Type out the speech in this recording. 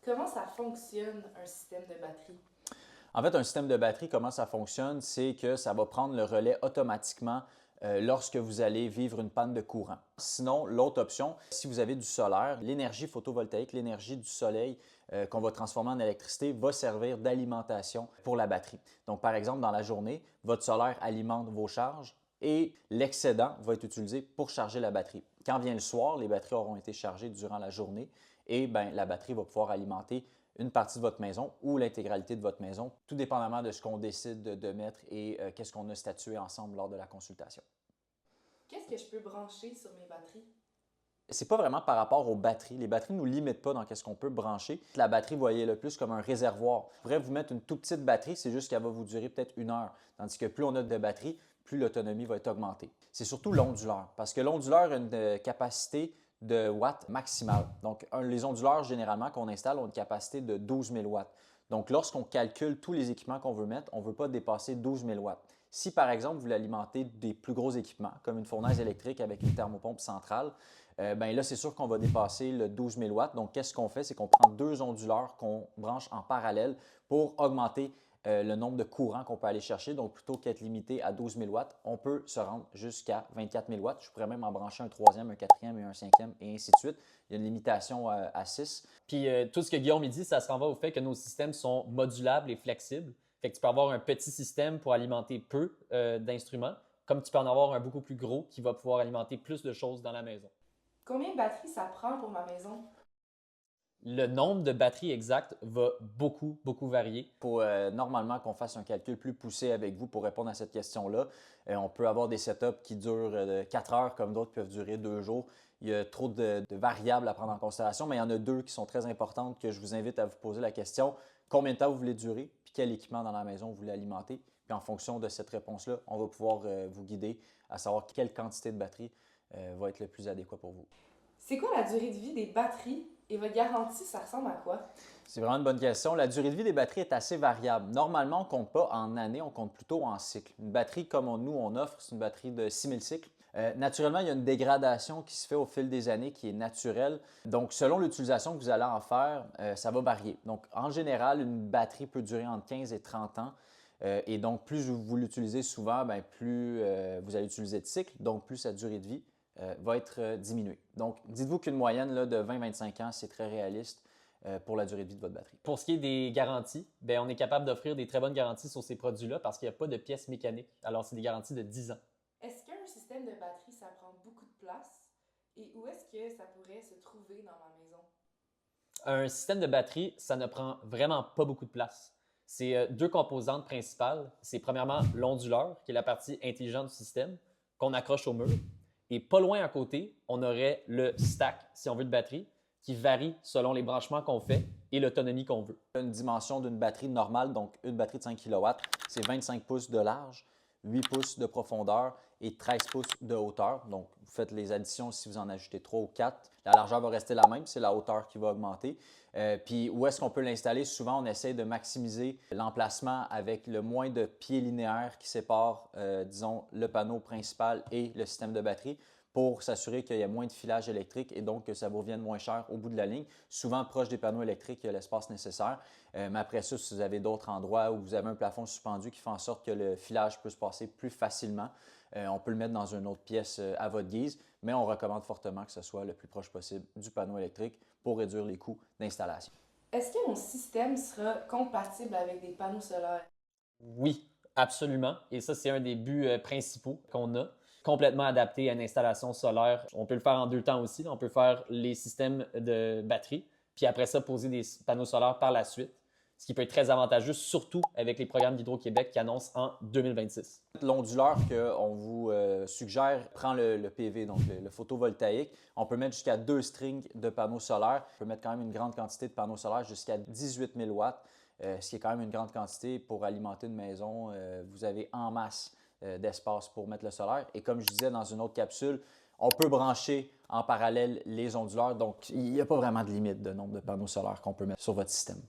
Comment ça fonctionne un système de batterie? En fait, un système de batterie, comment ça fonctionne, c'est que ça va prendre le relais automatiquement lorsque vous allez vivre une panne de courant. Sinon, l'autre option, si vous avez du solaire, l'énergie photovoltaïque, l'énergie du soleil qu'on va transformer en électricité va servir d'alimentation pour la batterie. Donc, par exemple, dans la journée, votre solaire alimente vos charges et l'excédent va être utilisé pour charger la batterie. Quand vient le soir, les batteries auront été chargées durant la journée et la batterie va pouvoir alimenter une partie de votre maison ou l'intégralité de votre maison, tout dépendamment de ce qu'on décide de mettre et qu'est-ce qu'on a statué ensemble lors de la consultation. Qu'est-ce que je peux brancher sur mes batteries? Ce n'est pas vraiment par rapport aux batteries. Les batteries ne nous limitent pas dans ce qu'on peut brancher. La batterie, voyez-le plus comme un réservoir. Vous pourrez vous mettre une toute petite batterie, c'est juste qu'elle va vous durer peut-être 1 heure. Tandis que plus on a de batterie, plus l'autonomie va être augmentée. C'est surtout l'onduleur, parce que l'onduleur a une capacité de watts maximale. Donc, les onduleurs, généralement, qu'on installe, ont une capacité de 12 000 watts. Donc, lorsqu'on calcule tous les équipements qu'on veut mettre, on ne veut pas dépasser 12 000 watts. Si, par exemple, vous voulez alimenter des plus gros équipements, comme une fournaise électrique avec une thermopompe centrale, là, c'est sûr qu'on va dépasser le 12 000 watts. Donc, qu'est-ce qu'on fait? C'est qu'on prend deux onduleurs qu'on branche en parallèle pour augmenter le nombre de courants qu'on peut aller chercher. Donc, plutôt qu'être limité à 12 000 watts, on peut se rendre jusqu'à 24 000 watts. Je pourrais même en brancher un troisième, un quatrième et un cinquième, et ainsi de suite. Il y a une limitation à 6. Puis tout ce que Guillaume dit, ça se renvoie au fait que nos systèmes sont modulables et flexibles. Fait que tu peux avoir un petit système pour alimenter peu d'instruments, comme tu peux en avoir un beaucoup plus gros qui va pouvoir alimenter plus de choses dans la maison. Combien de batteries ça prend pour ma maison? Le nombre de batteries exactes va beaucoup, beaucoup varier. Il faut normalement qu'on fasse un calcul plus poussé avec vous pour répondre à cette question-là. On peut avoir des setups qui durent 4 heures comme d'autres peuvent durer 2 jours. Il y a trop de variables à prendre en considération, mais il y en a deux qui sont très importantes que je vous invite à vous poser la question. Combien de temps vous voulez durer, puis quel équipement dans la maison vous voulez alimenter. Puis en fonction de cette réponse-là, on va pouvoir vous guider à savoir quelle quantité de batterie va être le plus adéquat pour vous. C'est quoi la durée de vie des batteries et votre garantie, ça ressemble à quoi? C'est vraiment une bonne question. La durée de vie des batteries est assez variable. Normalement, on ne compte pas en années, on compte plutôt en cycles. Une batterie comme nous, on offre, c'est une batterie de 6000 cycles. Naturellement, il y a une dégradation qui se fait au fil des années qui est naturelle. Donc, selon l'utilisation que vous allez en faire, ça va varier. Donc, en général, une batterie peut durer entre 15 et 30 ans. Et donc, plus vous l'utilisez souvent, plus vous allez utiliser de cycles, donc plus sa durée de vie va être diminuée. Donc, dites-vous qu'une moyenne là, de 20-25 ans, c'est très réaliste pour la durée de vie de votre batterie. Pour ce qui est des garanties, on est capable d'offrir des très bonnes garanties sur ces produits-là parce qu'il n'y a pas de pièces mécaniques. Alors, c'est des garanties de 10 ans. Est-ce qu'un système de batterie, ça prend beaucoup de place? Et où est-ce que ça pourrait se trouver dans ma maison? Un système de batterie, ça ne prend vraiment pas beaucoup de place. C'est deux composantes principales. C'est premièrement l'onduleur, qui est la partie intelligente du système, qu'on accroche au mur. Et pas loin à côté, on aurait le stack, si on veut, de batterie, qui varie selon les branchements qu'on fait et l'autonomie qu'on veut. Une dimension d'une batterie normale, donc une batterie de 5 kW, c'est 25 pouces de large, 8 pouces de profondeur et 13 pouces de hauteur. Donc, vous faites les additions si vous en ajoutez 3 ou 4. La largeur va rester la même, c'est la hauteur qui va augmenter. Puis, où est-ce qu'on peut l'installer? Souvent, on essaie de maximiser l'emplacement avec le moins de pieds linéaires qui séparent, disons, le panneau principal et le système de batterie pour s'assurer qu'il y ait moins de filage électrique et donc que ça vous revienne moins cher au bout de la ligne. Souvent, proche des panneaux électriques, il y a l'espace nécessaire. Mais après ça, si vous avez d'autres endroits où vous avez un plafond suspendu qui fait en sorte que le filage peut se passer plus facilement, on peut le mettre dans une autre pièce à votre guise, mais on recommande fortement que ce soit le plus proche possible du panneau électrique pour réduire les coûts d'installation. Est-ce que mon système sera compatible avec des panneaux solaires? Oui, absolument. Et ça, c'est un des buts principaux qu'on a. Complètement adapté à une installation solaire. On peut le faire en deux temps aussi. On peut faire les systèmes de batterie, puis après ça, poser des panneaux solaires par la suite, ce qui peut être très avantageux, surtout avec les programmes d'Hydro-Québec qui annoncent en 2026. L'onduleur qu'on vous suggère prend le PV, donc le photovoltaïque. On peut mettre jusqu'à 2 strings de panneaux solaires. On peut mettre quand même une grande quantité de panneaux solaires, jusqu'à 18 000 watts, ce qui est quand même une grande quantité pour alimenter une maison. Vous avez en masse d'espace pour mettre le solaire. Et comme je disais dans une autre capsule, on peut brancher en parallèle les onduleurs. Donc, il n'y a pas vraiment de limite de nombre de panneaux solaires qu'on peut mettre sur votre système.